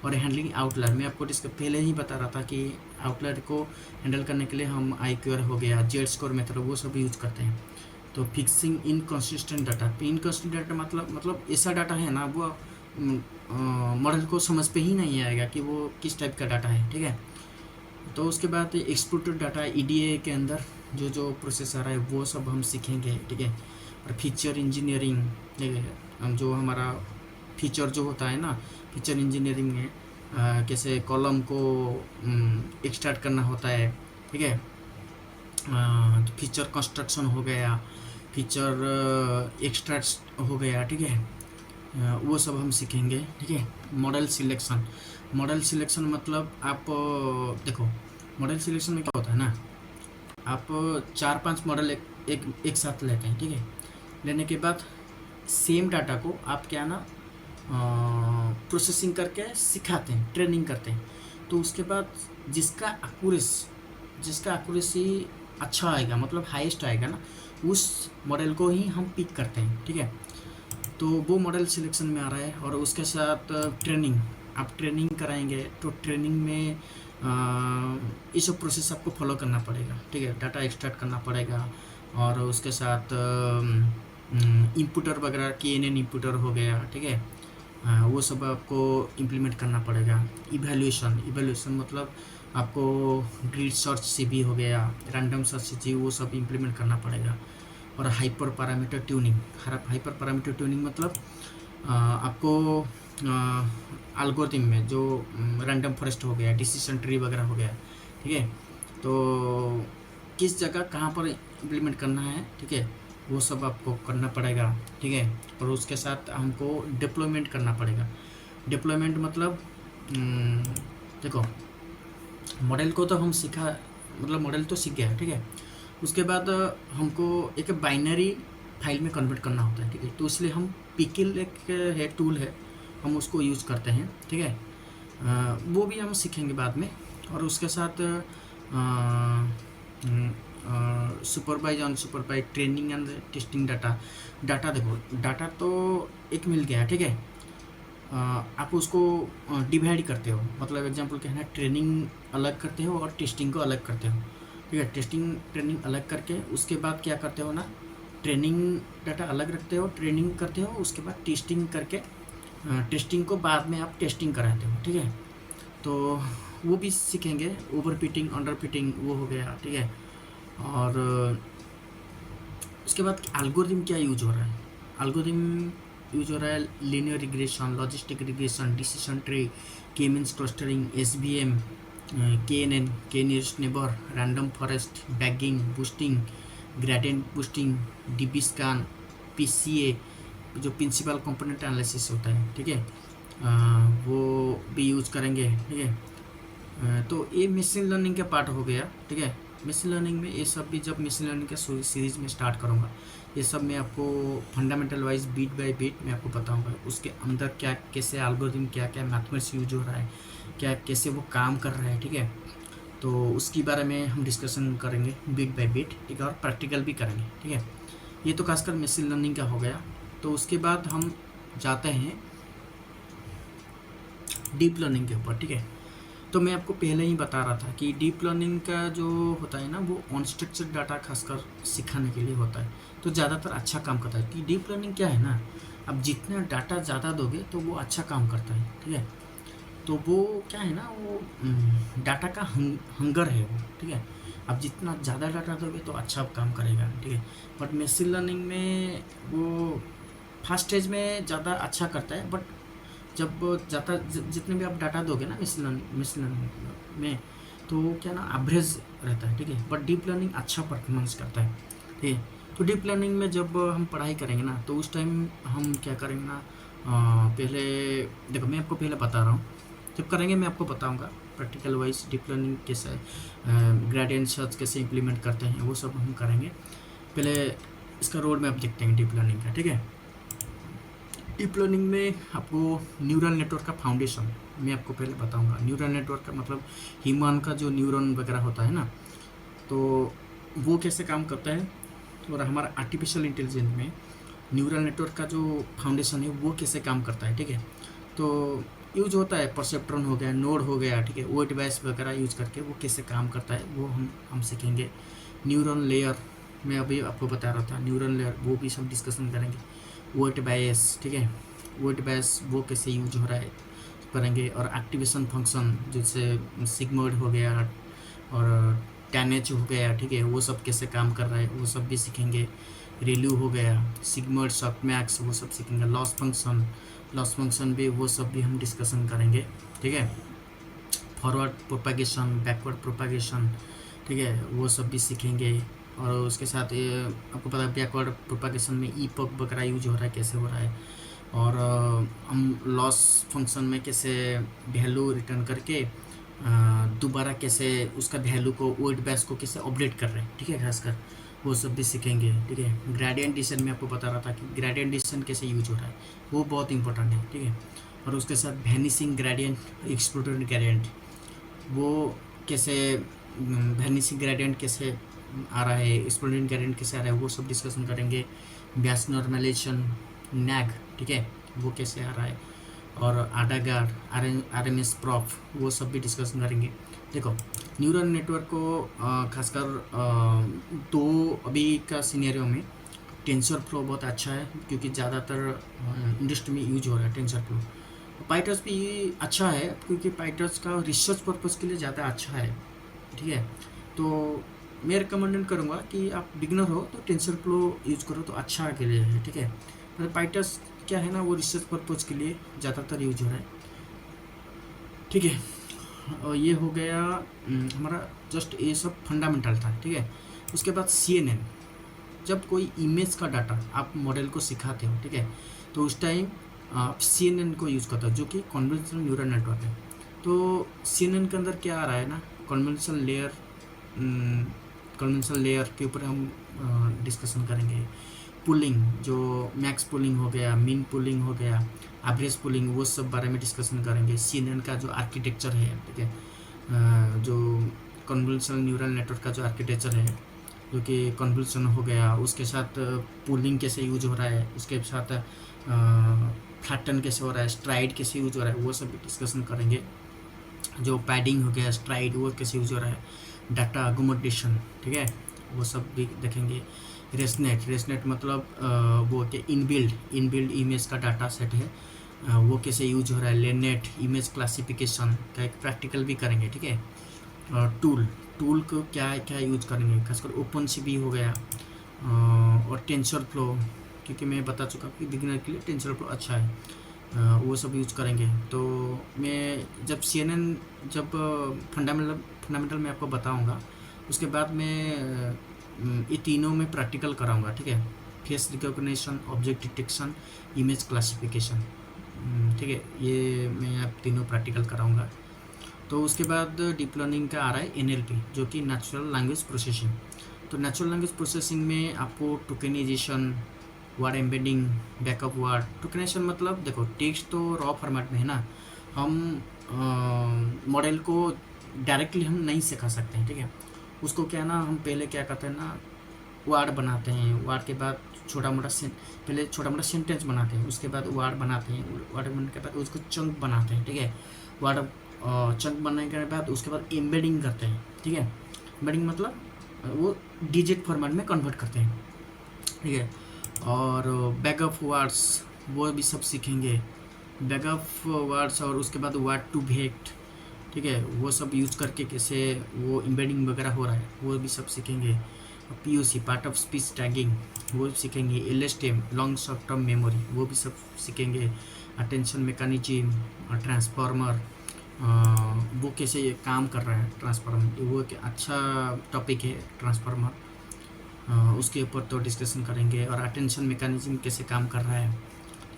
और हैंडलिंग आउटलायर, मैं आपको इसके पहले ही बता रहा था कि आउटलायर को हैंडल करने के लिए हम IQR हो गया, जेड स्कोर मेथड, वो सब यूज करते हैं। तो fixing inconsistent data, inconsistent data मतलब ऐसा डाटा है ना, वो मॉडल को समझ पे ही नहीं आएगा कि वो किस टाइप का डाटा है, ठीक है। तो उसके बाद एक्सपोर्टेड डाटा, EDA के अंदर जो जो प्रोसेस आ रहा है वो सब हम सीखेंगे, ठीक है। और फीचर इंजीनियरिंग, ठीक है, जो हमारा फीचर जो होता है ना, फीचर इंजीनियरिंग में कैसे कॉलम को एक्सट्रैक्ट करना होता है, ठीक है। तो फीचर कंस्ट्रक्शन हो गया, फीचर एक्सट्रैक्ट हो गया, ठीक है। वो सब हम सीखेंगे, ठीक है। मॉडल सिलेक्शन, मॉडल सिलेक्शन मतलब आप देखो, मॉडल सिलेक्शन में क्या होता है ना, आप 4-5 मॉडल एक साथ लेते हैं, ठीक है। लेने के बाद सेम डाटा को आप क्या ना प्रोसेसिंग करके सिखाते हैं, ट्रेनिंग करते हैं। तो उसके बाद जिसका एक्यूरेसी अच्छा आएगा, मतलब हाईएस्ट आएगा ना, उस मॉडल को ही हम पिक करते हैं, ठीक है। तो वो मॉडल सिलेक्शन में आ रहा है। और उसके साथ ट्रेनिंग, आप ट्रेनिंग कराएंगे, तो ट्रेनिंग में ये सब प्रोसेस आपको फॉलो करना पड़ेगा, ठीक है। डाटा एक्सट्रैक्ट करना पड़ेगा, और उसके साथ इनपुटर वगैरह, KNN इनपुटर हो गया, ठीक है, वो सब आपको इम्प्लीमेंट करना पड़ेगा। इवैल्यूएशन मतलब आपको ग्रिड सर्च से भी हो गया, रैंडम सर्च से, वो सब इम्प्लीमेंट करना पड़ेगा। और hyper parameter tuning, hyper parameter tuning मतलब आपको एल्गोरिथम में जो रैंडम फॉरेस्ट हो गया, डिसीजन ट्री वगैरह हो गया, ठीक है, तो किस जगह कहाँ पर इम्प्लीमेंट करना है, ठीक है, वो सब आपको करना पड़ेगा, ठीक है। और उसके साथ हमको डिप्लॉयमेंट करना पड़ेगा। डिप्लॉयमेंट मतलब देखो, मॉडल को तो हम सीखा, मतलब मॉडल तो सीख गया, ठीक है। उसके बाद हमको एक बाइनरी फाइल में कन्वर्ट करना होता है, ठीक है। तो इसलिए हम पिकिल एक है टूल है, हम उसको यूज़ करते हैं, ठीक है। वो भी हम सीखेंगे बाद में। और उसके साथ supervise unsupervise training and testing data देखो, डाटा तो एक मिल गया, ठीक है। आप उसको डिवाइड करते हो, मतलब एग्जांपल क्या है ना, ट्रेनिंग अलग करते हो और टेस्टिंग को अलग करते हो, ठीक है। ट्रेनिंग अलग करके उसके बाद क्या करते हो ना, ट्रेनिंग डाटा अलग रखते हो, ट्रेनिंग करते हो, उसके बाद टेस्टिंग करके टेस्टिंग को बाद में आप टेस्टिंग कराते हो, ठीक है। तो वो भी सीखेंगे, ओवर फिटिंग अंडर फिटिंग वो हो गया, ठीक है। और उसके बाद एल्गोरिथम क्या यूज हो रहा है, एल्गोरिथम यूज हो रहा है linear regression, logistic regression, decision tree, K means clustering, S V M, K N N, K nearest neighbour, random forest, bagging, boosting, gradient boosting, D B scan, P C A, जो प्रिंसिपल कंपोनेंट एनालिसिस होता है, ठीक है, वो भी यूज करेंगे, ठीक है। तो ये मशीन लर्निंग का पार्ट हो गया, ठीक है। मशीन लर्निंग में ये सब भी, जब मशीन लर्निंग का सीरीज में स्टार्ट करूँगा, ये सब मैं आपको fundamental wise bit by bit मैं आपको बताऊँगा, उसके अंदर क्या कैसे एल्गोरिथम, क्या क्या मैथमेटिक्स यूज हो रहा है, क्या कैसे वो काम कर रहा है, ठीक है। तो उसके बारे में हम डिस्कशन करेंगे बीट बाय बीट, ठीक है, और प्रैक्टिकल भी करेंगे, ठीक है। ये तो खासकर मशीन लर्निंग का हो गया। तो उसके बाद हम जाते हैं डीप लर्निंग के ऊपर, ठीक है। तो मैं आपको पहले ही बता रहा था कि डीप लर्निंग का जो होता है ना, वो अनस्ट्रक्चर्ड डाटा खासकर सिखाने के लिए होता है, तो ज़्यादातर अच्छा काम करता है। कि डीप लर्निंग क्या है ना, अब जितना डाटा ज़्यादा दोगे तो वो अच्छा काम करता है, ठीक है। तो वो क्या है ना, वो डाटा का हंगर है वो, ठीक है। अब जितना ज़्यादा डाटा दोगे तो अच्छा काम करेगा, ठीक है। बट मशीन लर्निंग में वो फर्स्ट स्टेज में ज़्यादा अच्छा करता है, बट जब ज़्यादा जितने भी आप डाटा दोगे ना मशीन लर्निंग में, तो क्या ना एवरेज रहता है, ठीक है। बट डीप लर्निंग अच्छा परफॉर्मेंस करता है, ठीक है। तो डीप लर्निंग में जब हम पढ़ाई करेंगे ना, तो उस टाइम हम क्या करेंगे ना, पहले देखो मैं आपको पहले बता रहा हूँ, जब करेंगे मैं आपको बताऊँगा प्रैक्टिकल वाइज डीप लर्निंग कैसे, ग्रेडियंट सर्च कैसे इम्प्लीमेंट करते हैं, वो सब हम करेंगे। पहले इसका रोड मैप देखते हैं डीप लर्निंग का, ठीक है। डीप लर्निंग में आपको न्यूरल नेटवर्क का फाउंडेशन मैं आपको पहले बताऊंगा। न्यूरल नेटवर्क का मतलब ह्यूमन का जो न्यूरॉन वगैरह होता है ना, तो वो कैसे काम करता है, और हमारा आर्टिफिशियल इंटेलिजेंस में न्यूरल नेटवर्क का जो फाउंडेशन है वो कैसे काम करता है, ठीक है। तो यूज होता है परसेप्ट्रॉन हो गया, नोड हो गया, ठीक है, वेट बेस वगैरह यूज करके वो कैसे काम करता है वो हम सीखेंगे। न्यूरल लेयर मैं अभी आपको बता रहा था, न्यूरल लेयर वो भी सब डिस्कशन करेंगे। वेट बेस, ठीक है, वेट बेस वो कैसे यूज हो रहा है करेंगे। और एक्टिवेशन फंक्शन जैसे सिग्मोइड हो गया और टैनेज हो गया, ठीक है, वो सब कैसे काम कर रहा है वो सब भी सीखेंगे। रेल्यू हो गया, सिग्मोइड, सॉफ्टमैक्स वो सब सीखेंगे। लॉस फंक्शन भी वो सब भी हम डिस्कशन करेंगे, ठीक है। फॉरवर्ड प्रोपागेशन, बैकवर्ड प्रोपागेशन, ठीक है, वो सब भी सीखेंगे। और उसके साथ ये आपको पता है बैकवर्ड प्रोपागेशन में ईपॉक वगैरह यूज हो रहा है, कैसे हो रहा है। और हम लॉस फंक्शन में कैसे वैल्यू रिटर्न करके दोबारा कैसे उसका वैल्यू को वेट बेस को कैसे अपडेट कर रहे हैं, ठीक है, खासकर वो सब भी सीखेंगे, ठीक है। ग्रेडियंट डिसीजन में आपको बता रहा था कि ग्रेडियंट डिसीजन कैसे यूज हो रहा है, वो बहुत इंपॉर्टेंट है, ठीक है। और उसके साथ वैनिशिंग ग्रेडियंट, एक्सप्लोडेड ग्रेडियंट, वो कैसे वैनिशिंग ग्रेडियंट कैसे आ रहा है, एक्सप्लोडेड ग्रेडियंट कैसे आ रहा है, वो सब डिस्कशन करेंगे। ब्यास नॉर्मलाइजेशन, नैग, ठीक है, वो कैसे आ रहा है। और आडागार, आर एम एस प्रॉफ, वो सब भी डिस्कशन करेंगे। देखो न्यूरल नेटवर्क को खासकर दो अभी का सिनेरियो में टेंसर फ्लो बहुत अच्छा है, क्योंकि ज़्यादातर इंडस्ट्री में यूज हो रहा है टेंसर फ्लो। पाइटर्स भी अच्छा है, क्योंकि पाइटर्स का रिसर्च पर्पज़ के लिए ज़्यादा अच्छा है, ठीक है। तो मैं रिकमेंड करूँगा कि आप बिगनर हो तो टेंसर फ्लो यूज़ करो, तो अच्छा के लिए है, ठीक है। मतलब पाइटर्स क्या है ना, वो रिसर्च पर्पज़ के लिए ज़्यादातर यूज हो रहा है, ठीक है। और ये हो गया हमारा जस्ट ये सब फंडामेंटल था, ठीक है। उसके बाद CNN, जब कोई इमेज का डाटा आप मॉडल को सिखाते हो, ठीक है, तो उस टाइम आप CNN को यूज़ करते हो, जो कि कन्वोल्यूशनल न्यूरल नेटवर्क है। तो CNN के अंदर क्या आ रहा है ना, कन्वेंशनल लेयर के ऊपर हम डिस्कशन करेंगे। पुलिंग, जो मैक्स पुलिंग हो गया, मिन पुलिंग हो गया, एवरेज पुलिंग, वो सब बारे में डिस्कशन करेंगे। CNN का जो आर्किटेक्चर है, ठीक है, जो कन्वोल्यूशनल न्यूरल नेटवर्क का जो आर्किटेक्चर है, जो कि कन्वोल्यूशन हो गया, उसके साथ पुलिंग कैसे यूज हो रहा है, उसके साथ फ्लैटन कैसे हो रहा है, स्ट्राइड कैसे यूज हो रहा है, वो सब भी डिस्कशन करेंगे। जो पैडिंग हो गया, स्ट्राइड, वो कैसे यूज हो रहा है, डाटा अकोमोडेशन, ठीक है, वो सब भी देखेंगे। रेसनेट मतलब वो क्या इनबिल्ड इमेज का डाटा सेट है। वो कैसे यूज हो रहा है। लेनेट इमेज क्लासिफिकेशन का एक प्रैक्टिकल भी करेंगे, ठीक है। और टूल को क्या क्या यूज करेंगे, खासकर ओपन सी भी हो गया। और टेंसर फ्लो, क्योंकि मैं बता चुका कि बिगिनर के लिए टेंसर फ्लो अच्छा है। वो सब यूज करेंगे। तो मैं जब CNN, जब फंडामेंटल मैं आपको बताऊंगा, उसके बाद मैं ये तीनों में प्रैक्टिकल कराऊंगा, ठीक है। Face recognition, object detection, image classification, ठीक है। ये मैं आप तीनों प्रैक्टिकल कराऊंगा। तो उसके बाद डीप लर्निंग का आ रहा है NLP, जो कि नेचुरल लैंग्वेज प्रोसेसिंग। तो नेचुरल लैंग्वेज प्रोसेसिंग में आपको tokenization, word embedding, backup word. Tokenization मतलब देखो, टेक्स्ट तो रॉ फॉर्मेट में है ना, हम मॉडल को डायरेक्टली हम नहीं सिखा सकते हैं, ठीक है। उसको क्या है ना, हम पहले क्या करते हैं ना, वर्ड बनाते हैं। वर्ड के बाद पहले छोटा मोटा सेंटेंस बनाते हैं, उसके बाद वर्ड बनाते हैं। वर्ड बनने के बाद उसको चंक बनाते हैं, ठीक है। वर्ड चंक बनने के बाद उसके बाद एम्बेडिंग करते हैं, ठीक है। एम्बेडिंग मतलब वो डिजिट फॉर्मेट में कन्वर्ट करते हैं, ठीक है। और बैकअप वर्ड्स, वो भी सब सीखेंगे। बैकअप वर्ड्स, और उसके बाद वर्ड टू वेक्ट, ठीक है। वो सब यूज करके कैसे वो एम्बेडिंग वगैरह हो रहा है, वो भी सब सीखेंगे। POC, part of speech tagging, वो भी सीखेंगे। LSTM, long short term memory, वो भी सब सीखेंगे। अटेंशन मैकेनिज्म, ट्रांसफार्मर, वो कैसे ये काम कर रहा है ट्रांसफार्मर, वो एक अच्छा टॉपिक है ट्रांसफार्मर। उसके ऊपर तो डिस्कशन करेंगे। और अटेंशन मैकेनिज्म कैसे काम कर रहा है,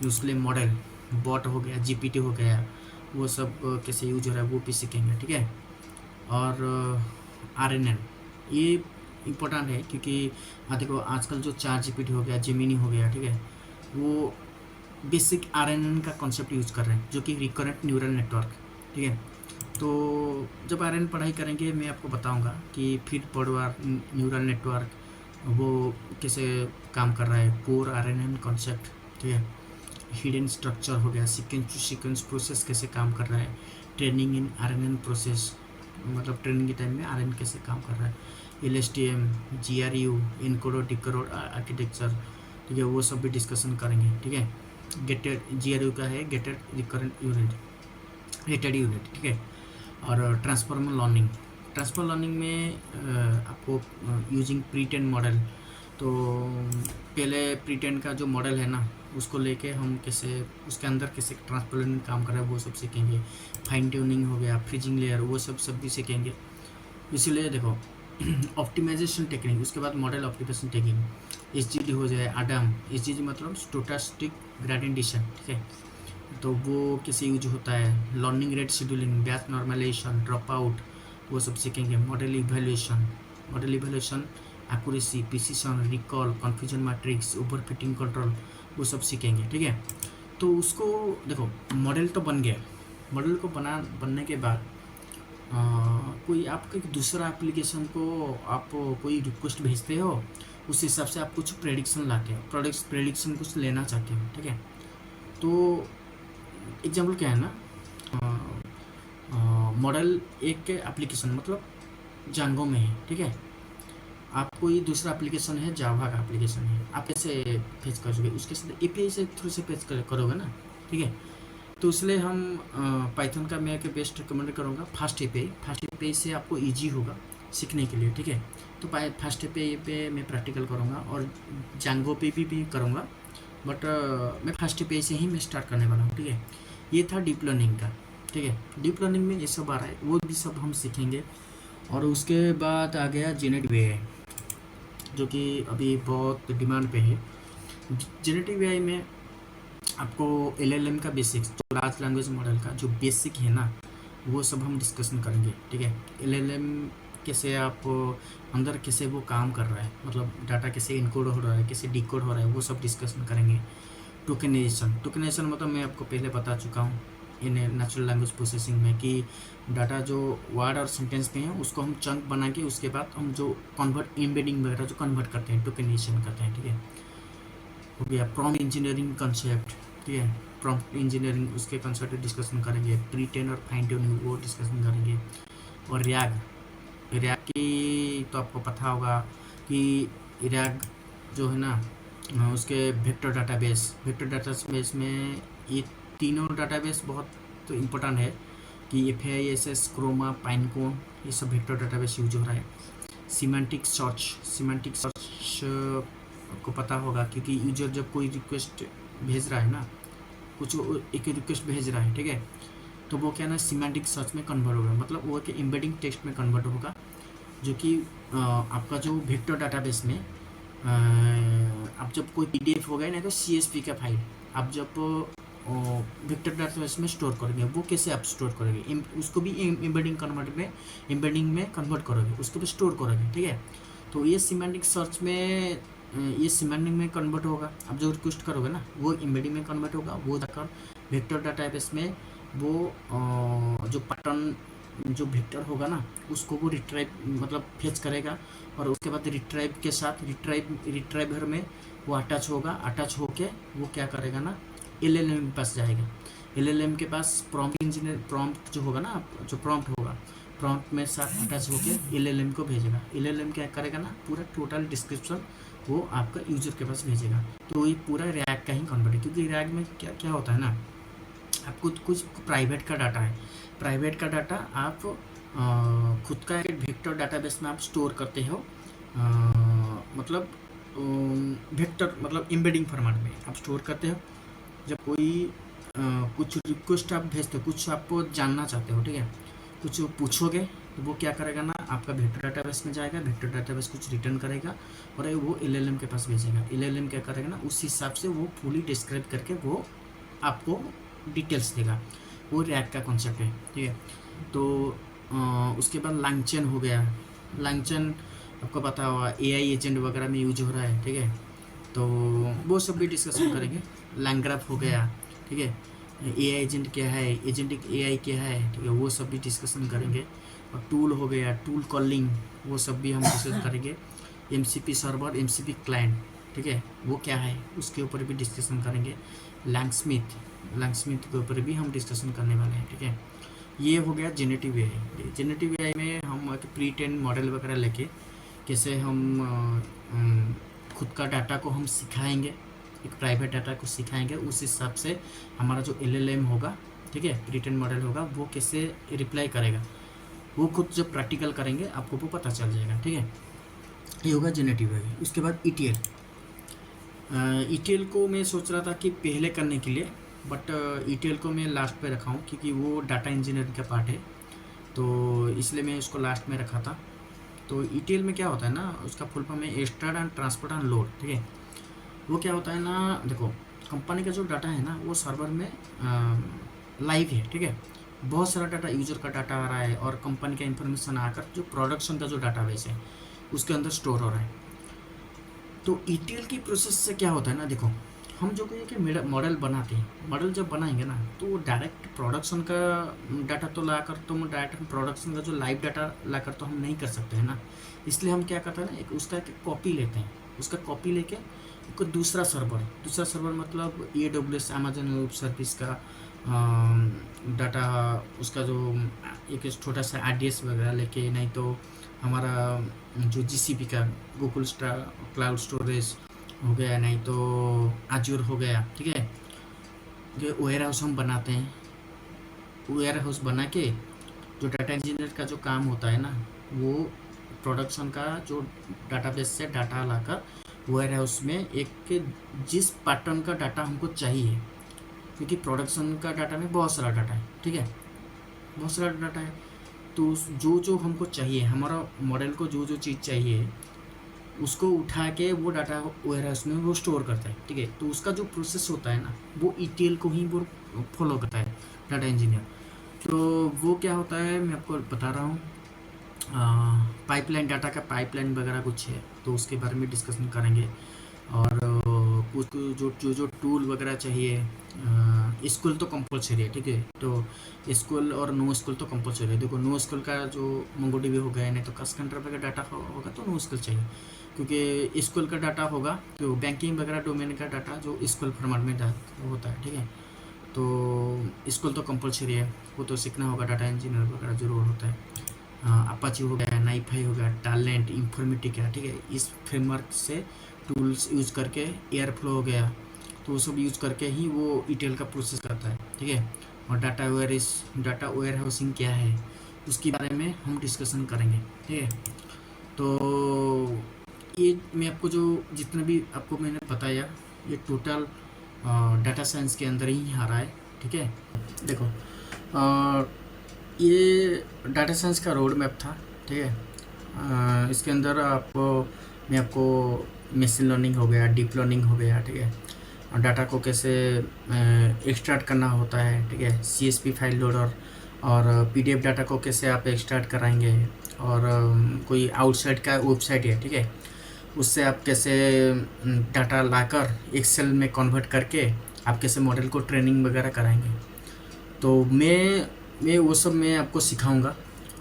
उसके लिए मॉडल, बॉट हो गया, GPT हो गया, वो सब कैसे यूज हो रहा है, वो भी सीखेंगे, ठीक है। और RNN, ये इम्पोर्टेंट है, क्योंकि देखो आजकल जो 4 GPT हो गया, जेमिनी हो गया, ठीक है, वो बेसिक RNN का कॉन्सेप्ट यूज कर रहे हैं, जो कि रिकरेंट न्यूरल नेटवर्क, ठीक है। तो जब RNN पढ़ाई करेंगे, मैं आपको बताऊंगा कि फीड फॉरवर्ड न्यूरल नेटवर्क वो कैसे काम कर रहा है, कोर RNN कॉन्सेप्ट, ठीक है। हिडन स्ट्रक्चर हो गया, सीक्वेंस टू सीक्वेंस प्रोसेस कैसे काम कर रहा है, ट्रेनिंग इन RNN प्रोसेस, मतलब ट्रेनिंग के टाइम में RNN कैसे काम कर रहा है। LSTM, GRU, encoder decoder architecture, ठीक है, वो सब भी डिस्कशन करेंगे, ठीक है। गेटेड GRU का है, gated recurrent unit, rated unit, ठीक है। और ट्रांसफर लर्निंग में आपको यूजिंग प्री ट्रेन मॉडल। तो पहले प्री ट्रेन का जो मॉडल है ना, उसको लेके हम कैसे उसके अंदर कैसे ट्रांसफर लर्निंग काम कर रहा है, वो सब सीखेंगे। फाइन ट्यूनिंग हो गया, फ्रीजिंग लेयर, वो सब भी सीखेंगे। इसीलिए देखो ऑप्टिमाइजेशन टेक्निक, उसके बाद मॉडल ऑप्टिमाइजेशन टेक्निक, SGD हो जाए, ADAM। SGD मतलब स्टोकास्टिक ग्रेडिएंट डिस्ट्रीब्यूशन, ठीक है। तो वो कैसे यूज होता है। Learning rate scheduling, batch normalisation, drop out, वो सब सीखेंगे। Model evaluation, accuracy, precision, recall, confusion matrix, overfitting control, वो सब सीखेंगे, ठीक है। तो उसको देखो, मॉडल तो बन गया। मॉडल को बनने के बाद कोई आपका दूसरा एप्लीकेशन को आप कोई रिक्वेस्ट भेजते हो, उस हिसाब से आप कुछ प्रेडिक्शन लाते हो, प्रेडिक्शन कुछ लेना चाहते हो, ठीक है। तो एग्जाम्पल क्या है ना, मॉडल एक एप्लीकेशन मतलब जांगो में है, ठीक है। आप कोई दूसरा एप्लीकेशन है, जावा का एप्लीकेशन है, आप कैसे फेच करोगे, उसके साथ API से थ्रू से फेच करोगे ना, ठीक है। तो इसलिए हम पाइथन का मैं बेस्ट रिकमेंड करूँगा फास्ट API से आपको इजी होगा सीखने के लिए, ठीक है। तो फास्ट API पे मैं प्रैक्टिकल करूँगा, और जांगो पे भी करूँगा, बट मैं फास्ट API से ही मैं स्टार्ट करने वाला हूँ, ठीक है। ये था डीप लर्निंग का, ठीक है। डीप लर्निंग में ये सब आ रहा है, वो भी सब हम सीखेंगे। और उसके बाद आ गया जेनेटिव AI, जो कि अभी बहुत डिमांड पे है। जेनेटिव AI में आपको LLM का बेसिक्स, जो लार्ज लैंग्वेज मॉडल का जो बेसिक है ना, वो सब हम डिस्कशन करेंगे, ठीक है। LLM कैसे आप अंदर कैसे वो काम कर रहा है, मतलब डाटा कैसे इनकोड हो रहा है, कैसे डिकोड हो रहा है, वो सब डिस्कशन करेंगे। टोकेनाइजेशन मतलब मैं आपको पहले बता चुका हूँ इन नेचुरल लैंग्वेज प्रोसेसिंग में, कि डाटा जो वर्ड और सेंटेंस में है, उसको हम चंक बना के उसके बाद हम जो कन्वर्ट एम्बेडिंग वगैरह जो कन्वर्ट करते हैं, टोकेनाइजेशन करते हैं, ठीक है। हो गया प्रॉम्प्ट इंजीनियरिंग कंसेप्ट, ठीक है। प्रॉम्प्ट इंजीनियरिंग, उसके कंसेप्ट डिस्कशन करेंगे। प्री ट्रेन और फाइन ट्यूनिंग, वो डिस्कशन करेंगे। और रैग की तो आपको पता होगा कि रैग जो है ना उसके वेक्टर डाटाबेस में ये तीनों डाटाबेस बहुत इम्पोर्टेंट है कि F I S S Chroma Pinecone ये सब वेक्टर डाटाबेस यूज हो रहा है। सिमेंटिक सर्च आपको पता होगा क्योंकि यूजर जब कोई रिक्वेस्ट भेज रहा है ना, कुछ एक रिक्वेस्ट भेज रहा है, ठीक है, तो वो क्या ना सिमेंटिक सर्च में कन्वर्ट होगा, मतलब वो एक एम्बेडिंग टेक्स्ट में कन्वर्ट होगा, जो कि आपका जो वेक्टर डाटाबेस में आप जब कोई पीडीएफ होगा ना तो सीएसवी का फाइल आप जब वेक्टर डाटाबेस में स्टोर करोगे, वो कैसे आप स्टोर करोगे, उसको भी एम्बेडिंग में कन्वर्ट करोगे, उसको भी स्टोर करोगे, ठीक है। तो ये सिमेंटिक सर्च में ये सिमेंटिक में कन्वर्ट होगा, आप जो रिक्वेस्ट करोगे ना वो एम्बेडिंग में कन्वर्ट होगा, वो जाकर वेक्टर डाटाबेस में वो जो पैटर्न जो वेक्टर होगा ना उसको वो रिट्राइव मतलब फेच करेगा, और उसके बाद रिट्राइव के साथ रिट्राइवर में वो अटैच होके वो क्या करेगा ना एलएलएम के पास जाएगा। एलएलएम के पास प्रॉम्प्ट जो होगा ना, जो प्रॉम्प्ट होगा, प्रॉम्प्ट में साथ अटैच होके एलएलएम को भेजेगा। एलएलएम क्या करेगा ना पूरा टोटल डिस्क्रिप्शन वो आपका यूजर के पास भेजेगा। तो ये पूरा रैग का ही कन्वर्ट है, क्योंकि रैग में क्या क्या होता है ना, आपको कुछ प्राइवेट का डाटा है, प्राइवेट का डाटा आप खुद का एक वेक्टर डाटाबेस में आप स्टोर करते हो, मतलब वेक्टर मतलब एम्बेडिंग फॉर्मेट में आप स्टोर करते हो। जब कोई कुछ रिक्वेस्ट आप भेजते हो, कुछ आपको जानना चाहते हो, ठीक है, कुछ पूछोगे तो वो क्या करेगा ना आपका वेक्टर डाटाबेस में जाएगा, वेक्टर डाटाबेस कुछ रिटर्न करेगा और वो एलएलएम के पास भेजेगा। एलएलएम क्या करेगा ना उस हिसाब से वो फुली डिस्क्राइब करके वो आपको डिटेल्स देगा। वो रैग का कॉन्सेप्ट है, ठीक है। तो उसके बाद लांगचेन हो गया। लांगचेन आपको पता होगा एआई एजेंट वगैरह में यूज हो रहा है, ठीक है, तो वो सब भी डिस्कशन करेंगे। लैंग्राफ हो गया, ठीक है, एआई एजेंट क्या है, एजेंटिक एआई क्या है, ठीक है, वो सब भी डिस्कशन करेंगे। और टूल हो गया, टूल कॉलिंग, वो सब भी हम डिस्कस करेंगे। एमसीपी सर्वर, एमसीपी क्लाइंट, ठीक है, वो क्या है उसके ऊपर भी डिस्कशन करेंगे। लैंगस्मिथ के ऊपर भी हम डिस्कशन करने वाले हैं, ठीक है। ये हो गया जेनेटिव एआई। जेनेटिव एआई में हम एक प्री ट्रेन मॉडल वगैरह लेके कैसे हम खुद का डाटा को हम सिखाएंगे, एक प्राइवेट डाटा को सिखाएंगे, उस हिसाब से हमारा जो एलएलएम होगा, ठीक है, प्री ट्रेन मॉडल होगा, वो कैसे रिप्लाई करेगा, वो खुद जब प्रैक्टिकल करेंगे आपको वो पता चल जाएगा, ठीक है। ये होगा जेनेटिव एआई। उसके बाद ईटीएल। ईटीएल को मैं सोच रहा था कि पहले करने के लिए, बट ईटीएल को मैं लास्ट पे रखा हूँ क्योंकि वो डाटा इंजीनियरिंग का पार्ट है, तो इसलिए मैं उसको लास्ट में रखा था। तो ईटीएल में क्या होता है ना, उसका फुल फॉर्म है store and transport and load, ठीक है। वो क्या होता है ना, देखो कंपनी का जो डाटा है ना वो सर्वर में लाइव है, ठीक है, बहुत सारा डाटा यूजर का डाटा आ रहा है और कंपनी का इंफॉर्मेशन आकर जो प्रोडक्शन का जो डाटाबेस है उसके अंदर स्टोर हो रहा है। तो ईटीएल की प्रोसेस से क्या होता है ना, देखो हम जो कि मॉडल बनाते हैं, मॉडल जब बनाएंगे ना तो वो डायरेक्ट प्रोडक्शन का डाटा तो लाकर, तो डायरेक्ट प्रोडक्शन का जो लाइव डाटा लाकर तो हम नहीं कर सकते हैं ना। इसलिए हम क्या करते हैं ना, एक उसका एक कॉपी लेते हैं, उसका कॉपी लेके एक दूसरा सर्वर मतलब AWS अमेजन वेब सर्विस का डाटा, उसका जो एक छोटा सा एड्रेस वगैरह लेके, नहीं तो हमारा जो जीसीपी का गूगल क्लाउड स्टोरेज हो गया, नहीं तो आजूर हो गया, ठीक है, जो वेयर हाउस हम बनाते हैं, वेयर हाउस बना के जो डाटा इंजीनियर का जो काम होता है ना, वो प्रोडक्शन का जो डाटाबेस से डाटा लाकर वेयर हाउस में एक जिस पैटर्न का डाटा हमको चाहिए, क्योंकि प्रोडक्शन का डाटा में बहुत सारा डाटा है, ठीक है, बहुत सारा डाटा है, तो जो जो हमको चाहिए, हमारा मॉडल को जो जो चीज़ चाहिए उसको उठा के वो डाटा वेयर हाउस में वो स्टोर करता है, ठीक है। तो उसका जो प्रोसेस होता है ना वो ईटीएल को ही वो फॉलो करता है डाटा इंजीनियर। तो वो क्या होता है मैं आपको बता रहा हूँ, पाइपलाइन, डाटा का पाइपलाइन वगैरह कुछ है, तो उसके बारे में डिस्कशन करेंगे। और कुछ जो टूल वगैरह चाहिए, स्कूल तो कंपलसरी है, ठीक है, तो स्कूल और नो स्कूल तो कंपलसरी है। देखो नो स्कूल का जो मोंगोडीबी हो गया, नहीं तो कस कंट्रोल का डाटा होगा तो नो स्कूल चाहिए, क्योंकि स्कूल का डाटा होगा जो बैंकिंग वगैरह डोमेन का डाटा जो स्कूल फॉर्मेट में होता है, ठीक है, तो स्कूल तो कंपलसरी है, वो तो सीखना होगा, डाटा इंजीनियर वगैरह जरूर होता है। अपाची हो गया, नाइफाई हो गया, टैलेंट, इन्फॉर्मेटिका, ठीक है, इस फ्रेमवर्क से टूल्स यूज़ करके, एयर फ्लो हो गया, तो वो सब यूज़ करके ही वो ईटेल का प्रोसेस करता है, ठीक है। और डाटा वेयर हाउसिंग क्या है, उसके बारे में हम डिस्कशन करेंगे, ठीक है। तो ये मैं आपको जो जितना भी आपको मैंने बताया, ये टोटल डाटा साइंस के अंदर ही आ रहा है, ठीक है। देखो, ये डाटा साइंस का रोड मैप था, ठीक है। इसके अंदर मैं आपको मशीन लर्निंग हो गया, डीप लर्निंग हो गया, ठीक है। और डाटा को कैसे एक्सट्रैक्ट करना होता है, ठीक है। सीएसपी फाइल लोडर और पीडीएफ डाटा को कैसे आप एक्सट्रैक्ट कराएंगे, और कोई आउटसाइड का वेबसाइट है, ठीक है, उससे आप कैसे डाटा लाकर एक्सेल में कन्वर्ट करके आप कैसे मॉडल को ट्रेनिंग वगैरह कराएंगे। तो मैं वो सब मैं आपको सिखाऊंगा।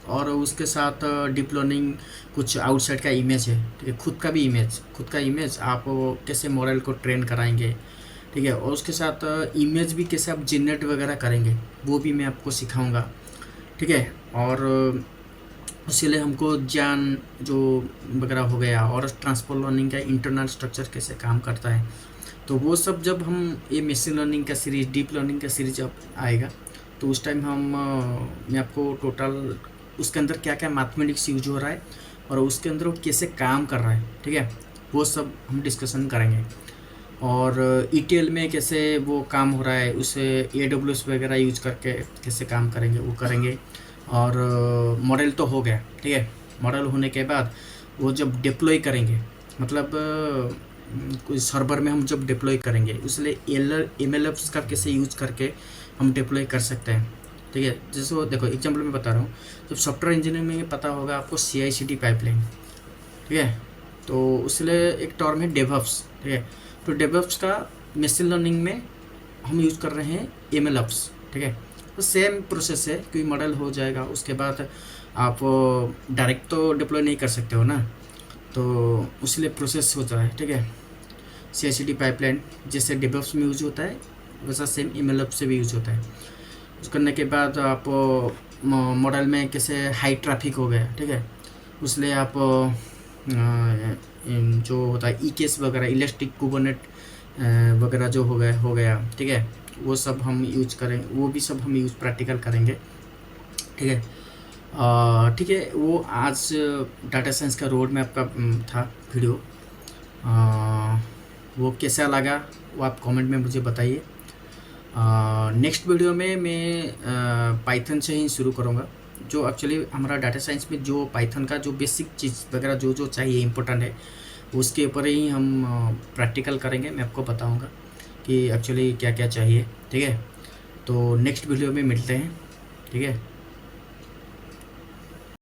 और उसके साथ डीप लर्निंग कुछ आउटसाइड का इमेज है, ठीक है, खुद का इमेज आप कैसे मॉडल को ट्रेन कराएंगे, ठीक है। और उसके साथ इमेज भी कैसे आप जनरेट वगैरह करेंगे, वो भी मैं आपको सिखाऊंगा, ठीक है। और इसीलिए हमको ज्ञान जो वगैरह हो गया, और ट्रांसफर लर्निंग का इंटरनल स्ट्रक्चर कैसे काम करता है, तो वो सब जब हम ये मशीन लर्निंग का सीरीज, डीप लर्निंग का सीरीज जब आएगा, तो उस टाइम मैं आपको टोटल उसके अंदर क्या क्या मैथमेटिक्स यूज हो रहा है और उसके अंदर वो कैसे काम कर रहा है, ठीक है, वो सब हम डिस्कशन करेंगे। और ईटीएल में कैसे वो काम हो रहा है, उसे AWS वगैरह यूज करके कैसे काम करेंगे, वो करेंगे। और मॉडल तो हो गया, ठीक है। मॉडल होने के बाद वो जब डिप्लॉय करेंगे, मतलब कोई सर्वर में हम जब डिप्लॉय करेंगे, इसलिए MLOps का कैसे यूज करके हम डिप्लॉय कर सकते हैं, ठीक है। जैसे वो देखो एग्जाम्पल मैं बता रहा हूँ, जब सॉफ्टवेयर इंजीनियरिंग में पता होगा आपको CI/CD पाइपलाइन, ठीक है। तो इसलिए एक टर्म है डेवऑप्स, ठीक है। तो डेवऑप्स का मशीन लर्निंग में हम यूज़ कर रहे हैं MLOps, ठीक है। तो सेम प्रोसेस है, कोई मॉडल हो जाएगा उसके बाद आप डायरेक्ट तो डिप्लॉय नहीं कर सकते हो ना, तो उसलिए प्रोसेस होता है, ठीक है। CI/CD पाइपलाइन जैसे डेवऑप्स में यूज होता है, वैसा सेम MLOps से भी यूज होता है। उस करने के बाद आप मॉडल में कैसे हाई ट्रैफिक हो गया, ठीक है, उसलिए आप जो होता है EKS वगैरह, इलेक्ट्रिक कुबरनेट वगैरह जो हो गया, ठीक है, वो सब हम यूज करेंगे, वो भी सब हम यूज प्रैक्टिकल करेंगे, ठीक है। ठीक है, वो आज डाटा साइंस का रोड मैप का था वीडियो। वो कैसा लगा वो आप कमेंट में मुझे बताइए। नेक्स्ट वीडियो में मैं पाइथन से ही शुरू करूँगा, जो एक्चुअली हमारा डाटा साइंस में जो पाइथन का जो बेसिक चीज़ वगैरह जो जो चाहिए इम्पोर्टेंट है, उसके ऊपर ही हम प्रैक्टिकल करेंगे। मैं आपको बताऊँगा कि एक्चुअली क्या क्या चाहिए, ठीक है। तो नेक्स्ट वीडियो में मिलते हैं, ठीक है।